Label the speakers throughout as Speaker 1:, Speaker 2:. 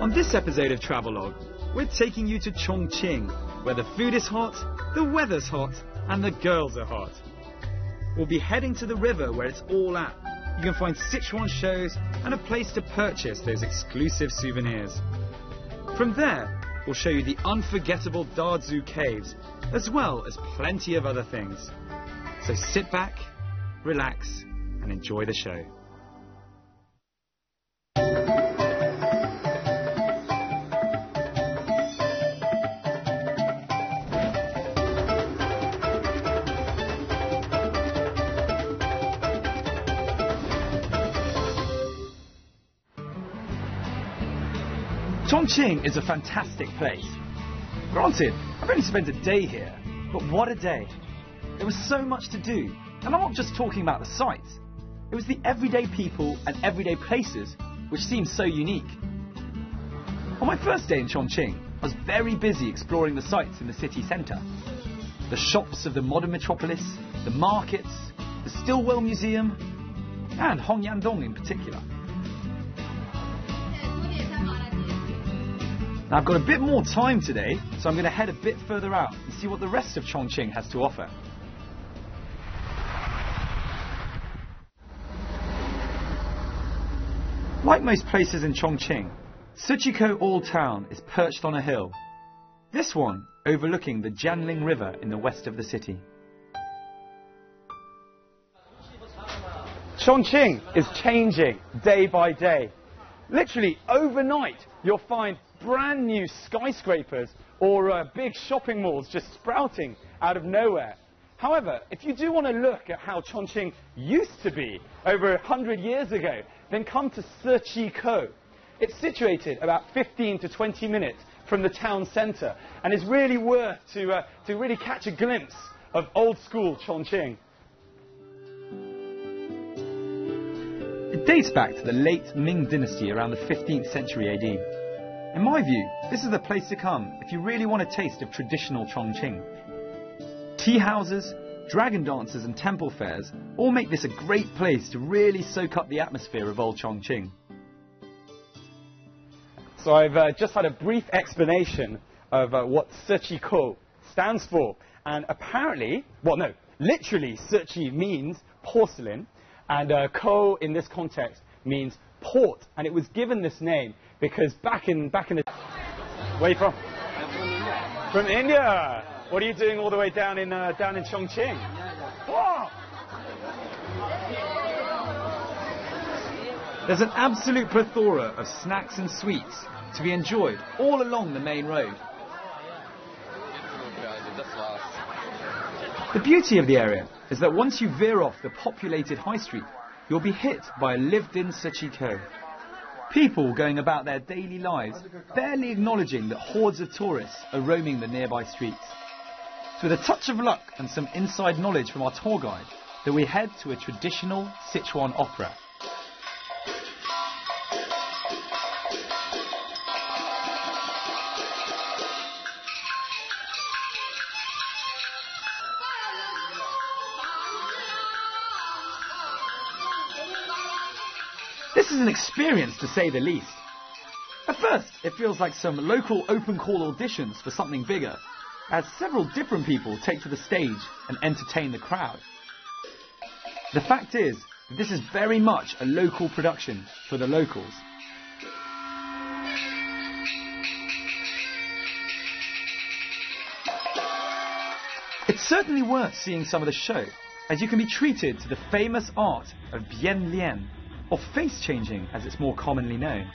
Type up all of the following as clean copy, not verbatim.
Speaker 1: On this episode of Travelogue, we're taking you to Chongqing, where the food is hot, the weather's hot, and the girls are hot. We'll be heading to the river where it's all at. You can find Sichuan shows and a place to purchase those exclusive souvenirs. From there, we'll show you the unforgettable Dazu caves, as well as plenty of other things. So sit back, relax, and enjoy the show. Chongqing is a fantastic place. Granted, I've only spent a day here, but what a day. There was so much to do, and I'm not just talking about the sights. It was the everyday people and everyday places which seemed so unique. On my first day in Chongqing, I was very busy exploring the sights in the city centre. The shops of the modern metropolis, the markets, the Stillwell Museum, and Hongyandong in particular. Now I've got a bit more time today, so I'm going to head a bit further out and see what the rest of Chongqing has to offer. Like most places in Chongqing, Ciqikou Old Town is perched on a hill. This one overlooking the Jianling River in the west of the city. Chongqing is changing day by day. Literally overnight, you'll find brand new skyscrapers or big shopping malls just sprouting out of nowhere. However, if you do want to look at how Chongqing used to be over 100 years ago, then come to Ciqikou. It's situated about 15 to 20 minutes from the town centre and is really worth to really catch a glimpse of old school Chongqing. It dates back to the late Ming dynasty around the 15th century AD. In my view, this is the place to come if you really want a taste of traditional Chongqing. Tea houses, dragon dances and temple fairs all make this a great place to really soak up the atmosphere of old Chongqing. So I've just had a brief explanation of what Ciqikou stands for. And apparently, well no, literally Ciqi means porcelain, and Kou in this context means port. And it was given this name because back in the... Where are you from?
Speaker 2: I'm from India.
Speaker 1: From India? What are you doing all the way down in Chongqing? Wow! There's an absolute plethora of snacks and sweets to be enjoyed all along the main road. The beauty of the area is that once you veer off the populated high street, you'll be hit by a lived-in Ciqikou. People going about their daily lives, barely acknowledging that hordes of tourists are roaming the nearby streets. It's with a touch of luck and some inside knowledge from our tour guide that we head to a traditional Sichuan opera. This is an experience to say the least. At first, it feels like some local open call auditions for something bigger, as several different people take to the stage and entertain the crowd. The fact is that this is very much a local production for the locals. It's certainly worth seeing some of the show, as you can be treated to the famous art of Bian Lian, or face changing as it's more commonly known.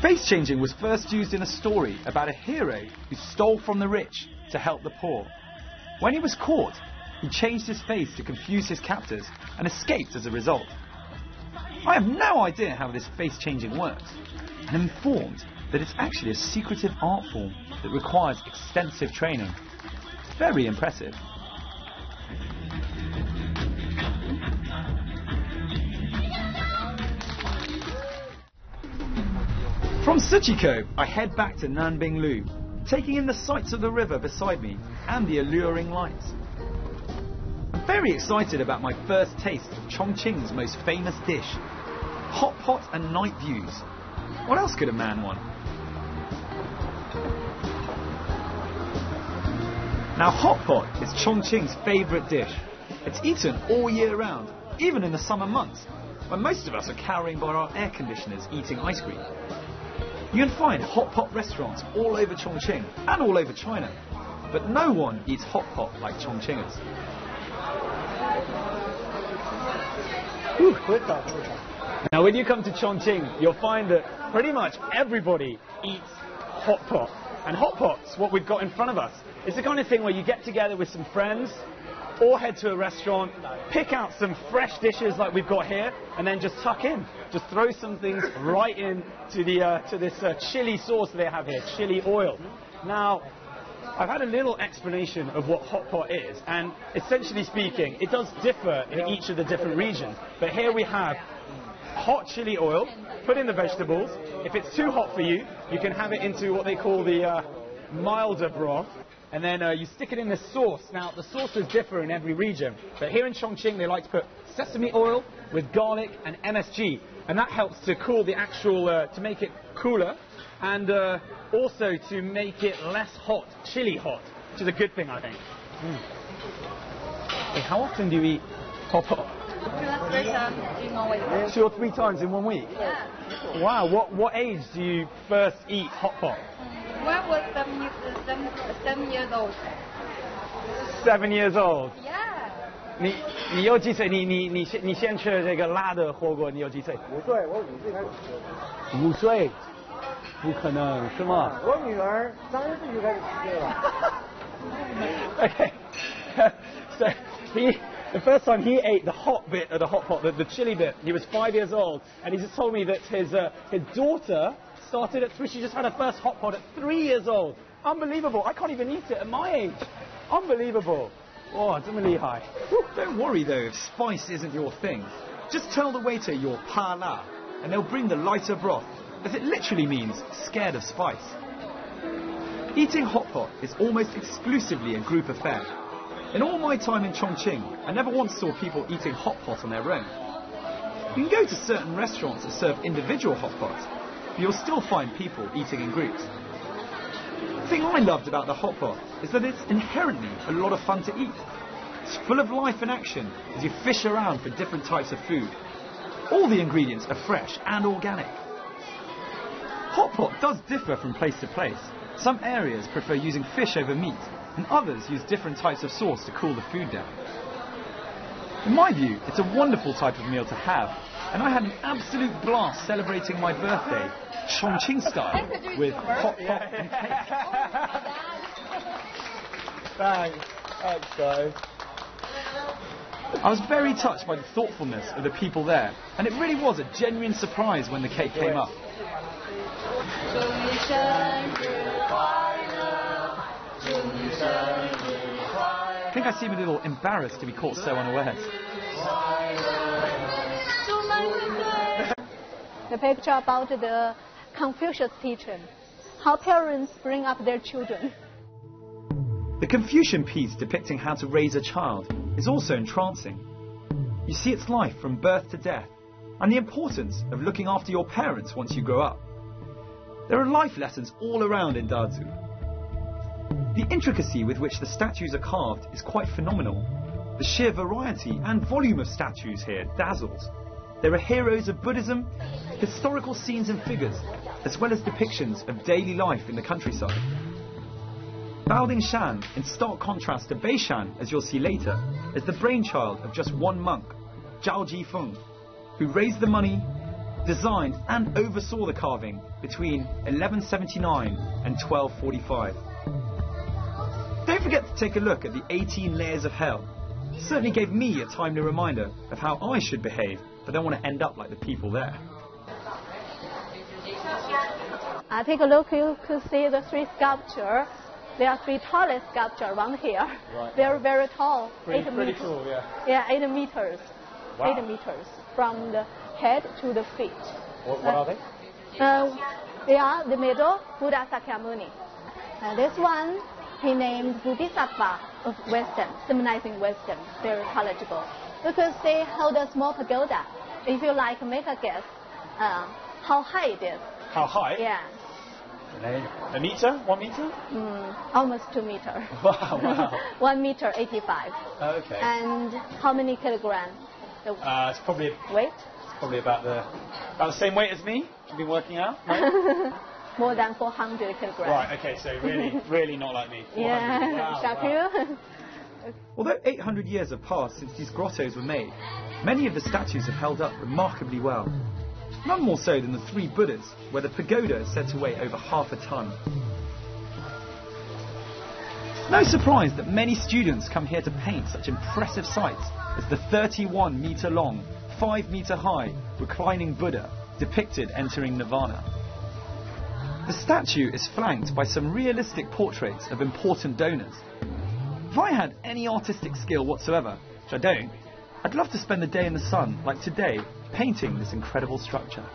Speaker 1: Face changing was first used in a story about a hero who stole from the rich to help the poor. When he was caught, he changed his face to confuse his captors and escaped as a result. I have no idea how this face changing works, and I'm informed that it's actually a secretive art form that requires extensive training. Very impressive. From Ciqikou, I head back to Nanbinglu, taking in the sights of the river beside me and the alluring lights. I'm very excited about my first taste of Chongqing's most famous dish, hot pot and night views. What else could a man want? Now, hot pot is Chongqing's favourite dish. It's eaten all year round, even in the summer months, when most of us are cowering by our air conditioners eating ice cream. You can find hot pot restaurants all over Chongqing and all over China, but no one eats hot pot like Chongqingers. Now, when you come to Chongqing, you'll find that pretty much everybody eats hot pot. And hot pot's what we've got in front of us. It's the kind of thing where you get together with some friends, or head to a restaurant, pick out some fresh dishes like we've got here, and then just tuck in. Just throw some things right in to this chili sauce that they have here, chili oil. Now, I've had a little explanation of what hot pot is, and essentially speaking, it does differ in each of the different regions. But here we have hot chili oil, put in the vegetables. If it's too hot for you, you can have it into what they call the milder broth. And then you stick it in the sauce. Now, the sauces differ in every region, but here in Chongqing, they like to put sesame oil with garlic and MSG, and that helps to cool the actual, to make it cooler, and also to make it less hot, chili hot, which is a good thing, I think. Hey, how often do you eat hot pot?
Speaker 2: 3 times in 1 week.
Speaker 1: 2 or 3 times in 1 week?
Speaker 2: Yeah.
Speaker 1: Wow, what age do you first eat hot pot?
Speaker 2: When I was 7 years old.
Speaker 1: 7 years old?
Speaker 2: Yeah.
Speaker 1: 你有几岁？你先吃这个辣的火锅，你有几岁
Speaker 3: 5岁，我5岁开始吃。
Speaker 1: 5岁？不可能，是吗？
Speaker 3: 我女儿3岁就开始吃这个了。
Speaker 1: Okay. So the first time he ate the hot bit of the hot pot, the chili bit, he was 5 years old, and he just told me that his daughter started at 3. She just had her first hot pot at 3 years old. Unbelievable. I can't even eat it at my age. Unbelievable. Oh, 这么厉害. Don't worry though if spice isn't your thing. Just tell the waiter you're pa la, and they'll bring the lighter broth, as it literally means scared of spice. Eating hot pot is almost exclusively a group affair. In all my time in Chongqing, I never once saw people eating hot pot on their own. You can go to certain restaurants that serve individual hot pots, but you'll still find people eating in groups. The thing I loved about the hot pot is that it's inherently a lot of fun to eat. It's full of life and action as you fish around for different types of food. All the ingredients are fresh and organic. Hot pot does differ from place to place. Some areas prefer using fish over meat, and others use different types of sauce to cool the food down. In my view, it's a wonderful type of meal to have, and I had an absolute blast celebrating my birthday, Chongqing style, with hot pot and cake. Thanks. Thanks, guys. I was very touched by the thoughtfulness of the people there, and it really was a genuine surprise when the cake came up. I think I seem a little embarrassed to be caught so unawares.
Speaker 4: The picture about the Confucius teaching, how parents bring up their children.
Speaker 1: The Confucian piece depicting how to raise a child is also entrancing. You see its life from birth to death, and the importance of looking after your parents once you grow up. There are life lessons all around in Dazu. The intricacy with which the statues are carved is quite phenomenal. The sheer variety and volume of statues here dazzles. There are heroes of Buddhism, historical scenes and figures, as well as depictions of daily life in the countryside. Baodingshan, in stark contrast to Beishan, as you'll see later, is the brainchild of just one monk, Zhao Jifeng, who raised the money, designed and oversaw the carving between 1179 and 1245. Don't forget to take a look at the 18 layers of hell. It certainly gave me a timely reminder of how I should behave if I don't want to end up like the people there.
Speaker 4: Take a look, you could see the 3 sculptures. There are 3 tallest sculptures around here.
Speaker 1: Right.
Speaker 4: They're very tall.
Speaker 1: Pretty
Speaker 4: 8 meters.
Speaker 1: cool, yeah.
Speaker 4: Yeah, 8 meters.
Speaker 1: Wow.
Speaker 4: 8 meters from the head to the feet.
Speaker 1: What are they?
Speaker 4: Yeah, the middle, Buddha Sakyamuni. This one, he named Bodhisattva of wisdom, symbolizing wisdom, very knowledgeable. Because they hold a small pagoda. If you like, make a guess how high it is.
Speaker 1: How high?
Speaker 4: Yeah.
Speaker 1: A meter? 1 meter?
Speaker 4: Almost 2 meters.
Speaker 1: Wow, wow.
Speaker 4: 1 meter 85.
Speaker 1: Okay.
Speaker 4: And how many kilograms?
Speaker 1: It's probably
Speaker 4: Weight?
Speaker 1: Probably about the same weight as me. You've been working out? No?
Speaker 4: More than 400 kilograms.
Speaker 1: Right, okay, so really not like me.
Speaker 4: Yeah,
Speaker 1: wow,
Speaker 4: shock
Speaker 1: wow.
Speaker 4: you.
Speaker 5: Although 800 years have passed since these grottos were made, many of the statues have held up remarkably well. None more so than the 3 Buddhas, where the pagoda is said to weigh over half a ton. No surprise that many students come here to paint such impressive sights as the 31-meter long, 5-meter high, reclining Buddha depicted entering Nirvana. The statue is flanked by some realistic portraits of important donors. If I had any artistic skill whatsoever, which I don't, I'd love to spend the day in the sun, like today, painting this incredible structure.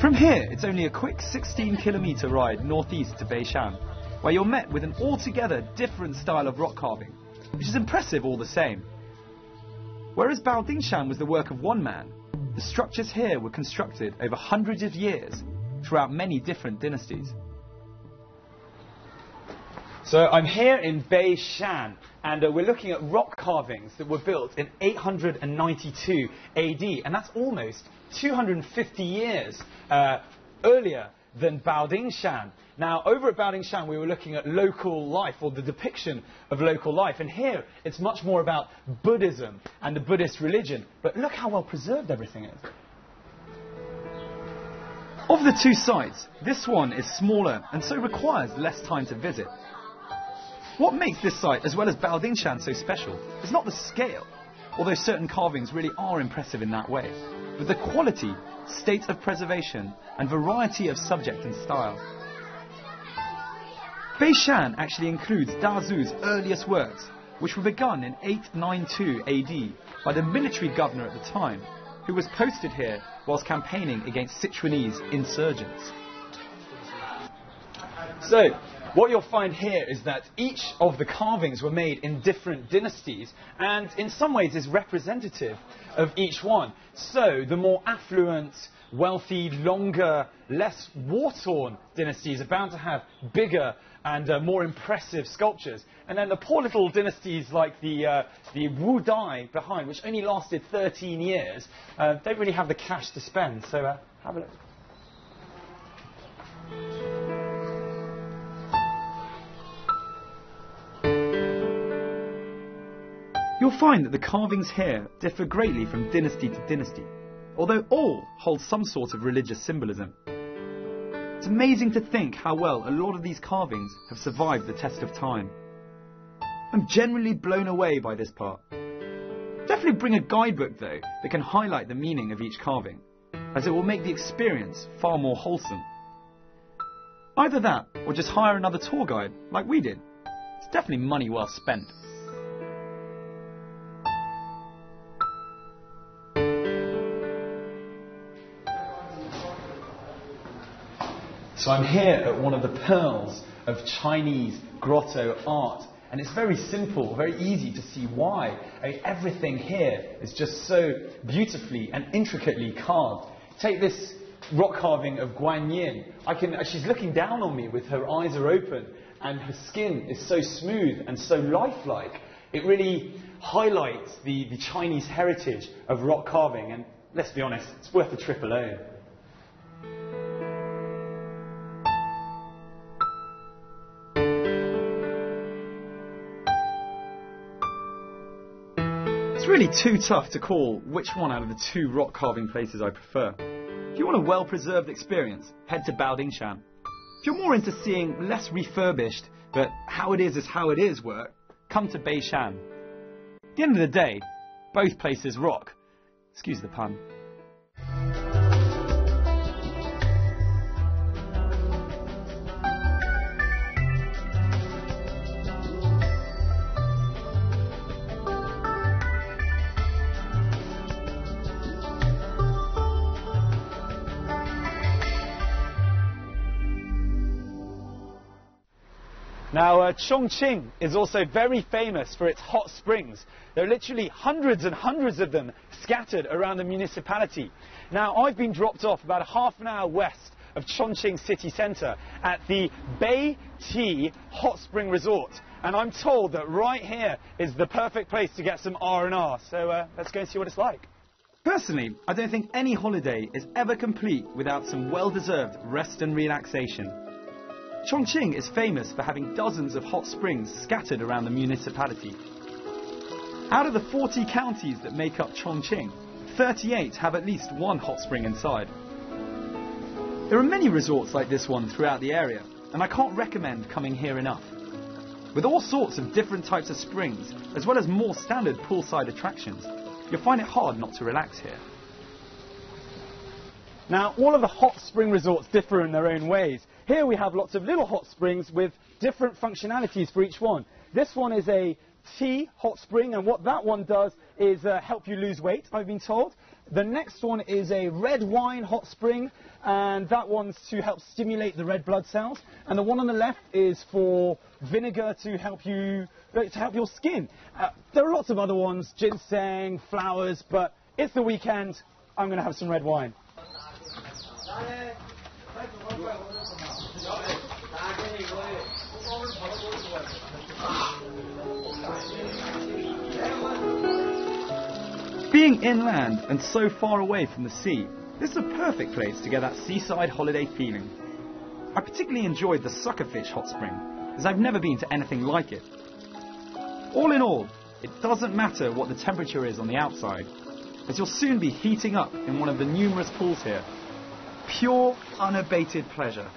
Speaker 5: From here, it's only a quick 16-kilometer ride northeast to Beishan, where you're met with an altogether different style of rock carving, which is impressive all the same. Whereas Baodingshan was the work of one man, the structures here were constructed over hundreds of years throughout many different dynasties.
Speaker 1: So I'm here in Beishan, and we're looking at rock carvings that were built in 892 AD, and that's almost 250 years earlier than Baodingshan. Now, over at Baodingshan, we were looking at local life, or the depiction of local life, and here it's much more about Buddhism and the Buddhist religion. But look how well preserved everything is.
Speaker 5: Of the 2 sites, this one is smaller and so requires less time to visit. What makes this site, as well as Baodingshan, so special is not the scale, although certain carvings really are impressive in that way, but the quality, state of preservation, and variety of subject and style. Beishan actually includes Dazu's earliest works, which were begun in 892 AD by the military governor at the time, who was posted here whilst campaigning against Sichuanese insurgents.
Speaker 1: So, what you'll find here is that each of the carvings were made in different dynasties, and in some ways is representative of each one. So, the more affluent, wealthy, longer, less war-torn dynasties are bound to have bigger and more impressive sculptures. And then the poor little dynasties like the Wu Dai behind, which only lasted 13 years, don't really have the cash to spend. So have a look.
Speaker 5: You'll find that the carvings here differ greatly from dynasty to dynasty, although all hold some sort of religious symbolism. It's amazing to think how well a lot of these carvings have survived the test of time. I'm genuinely blown away by this part. Definitely bring a guidebook though that can highlight the meaning of each carving, as it will make the experience far more wholesome. Either that, or just hire another tour guide like we did. It's definitely money well spent.
Speaker 1: So I'm here at one of the pearls of Chinese grotto art, and it's very simple, very easy to see why. Everything here is just so beautifully and intricately carved. Take this rock carving of Guan Yin. She's looking down on me with her eyes are open, and her skin is so smooth and so lifelike. It really highlights the Chinese heritage of rock carving, and let's be honest, it's worth the trip alone.
Speaker 5: It's really too tough to call which one out of the 2 rock carving places I prefer. If you want a well-preserved experience, head to Baodingshan. If you're more into seeing less refurbished, but how it is work, come to Beishan. At the end of the day, both places rock. Excuse the pun.
Speaker 1: Now, Chongqing is also very famous for its hot springs. There are literally hundreds and hundreds of them scattered around the municipality. Now, I've been dropped off about a half an hour west of Chongqing city centre at the Bay Tea Hot Spring Resort. And I'm told that right here is the perfect place to get some R&R. So let's go and see what it's like.
Speaker 5: Personally, I don't think any holiday is ever complete without some well-deserved rest and relaxation. Chongqing is famous for having dozens of hot springs scattered around the municipality. Out of the 40 counties that make up Chongqing, 38 have at least one hot spring inside. There are many resorts like this one throughout the area, and I can't recommend coming here enough. With all sorts of different types of springs, as well as more standard poolside attractions, you'll find it hard not to relax here.
Speaker 1: Now, all of the hot spring resorts differ in their own ways. Here we have lots of little hot springs with different functionalities for each one. This one is a tea hot spring, and what that one does is help you lose weight, I've been told. The next one is a red wine hot spring, and that one's to help stimulate the red blood cells. And the one on the left is for vinegar to help your skin. There are lots of other ones, ginseng, flowers, but it's the weekend. I'm going to have some red wine.
Speaker 5: Being inland and so far away from the sea, this is a perfect place to get that seaside holiday feeling. I particularly enjoyed the suckerfish hot spring, as I've never been to anything like it. All in all, it doesn't matter what the temperature is on the outside, as you'll soon be heating up in one of the numerous pools here. Pure, unabated pleasure.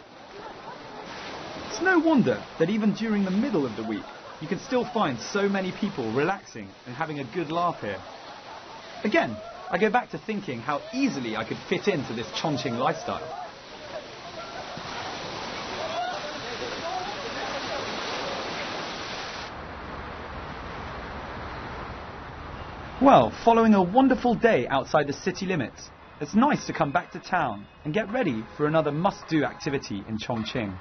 Speaker 5: It's no wonder that even during the middle of the week, you can still find so many people relaxing and having a good laugh here. Again, I go back to thinking how easily I could fit into this Chongqing lifestyle. Well, following a wonderful day outside the city limits, it's nice to come back to town and get ready for another must-do activity in Chongqing.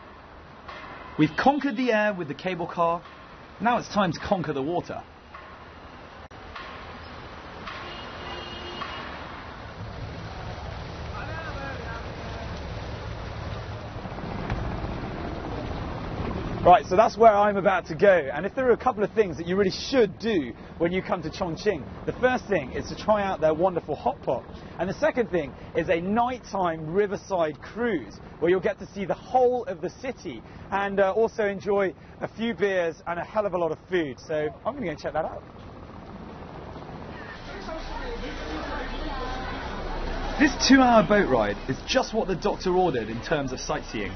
Speaker 5: We've conquered the air with the cable car, now it's time to conquer the water.
Speaker 1: Right, so that's where I'm about to go. And if there are a couple of things that you really should do when you come to Chongqing, the first thing is to try out their wonderful hot pot. And the second thing is a nighttime riverside cruise, where you'll get to see the whole of the city and also enjoy a few beers and a hell of a lot of food. So I'm going to go and check that out.
Speaker 5: This 2-hour boat ride is just what the doctor ordered in terms of sightseeing.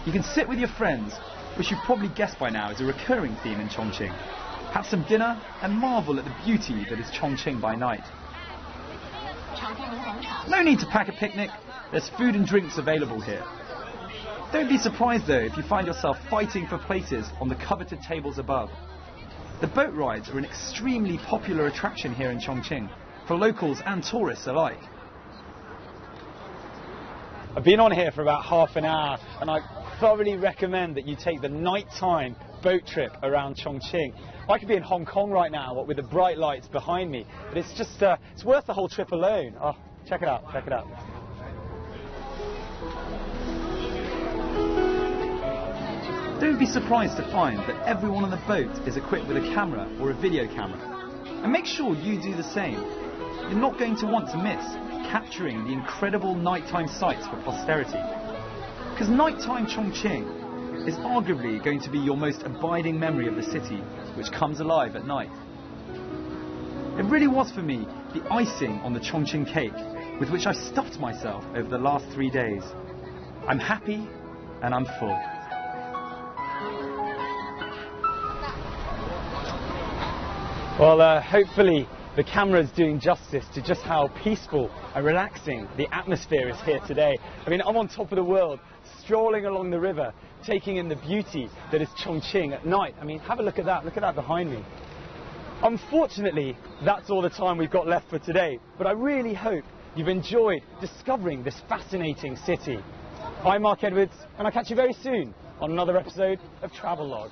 Speaker 5: You can sit with your friends, which you've probably guessed by now is a recurring theme in Chongqing. Have some dinner and marvel at the beauty that is Chongqing by night. No need to pack a picnic, there's food and drinks available here. Don't be surprised though if you find yourself fighting for places on the coveted tables above. The boat rides are an extremely popular attraction here in Chongqing, for locals and tourists alike.
Speaker 1: I've been on here for about half an hour, and I thoroughly recommend that you take the nighttime boat trip around Chongqing. I could be in Hong Kong right now, what with the bright lights behind me, but it's just, it's worth the whole trip alone. Oh, check it out, check it out.
Speaker 5: Don't be surprised to find that everyone on the boat is equipped with a camera or a video camera. And make sure you do the same. You're not going to want to miss capturing the incredible nighttime sights for posterity. Because nighttime Chongqing is arguably going to be your most abiding memory of the city, which comes alive at night. It really was for me the icing on the Chongqing cake with which I stuffed myself over the last 3 days. I'm happy and I'm full.
Speaker 1: Well, hopefully the camera's doing justice to just how peaceful and relaxing the atmosphere is here today. I mean, I'm on top of the world, strolling along the river, taking in the beauty that is Chongqing at night. I mean, have a look at that behind me. Unfortunately, that's all the time we've got left for today, but I really hope you've enjoyed discovering this fascinating city. I'm Mark Edwards, and I'll catch you very soon on another episode of Travelogue.